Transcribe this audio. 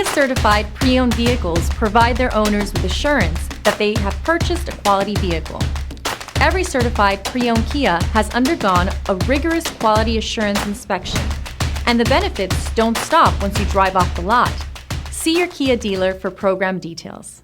Kia-certified pre-owned vehicles provide their owners with assurance that they have purchased a quality vehicle. Every certified pre-owned Kia has undergone a rigorous quality assurance inspection, and the benefits don't stop once you drive off the lot. See your Kia dealer for program details.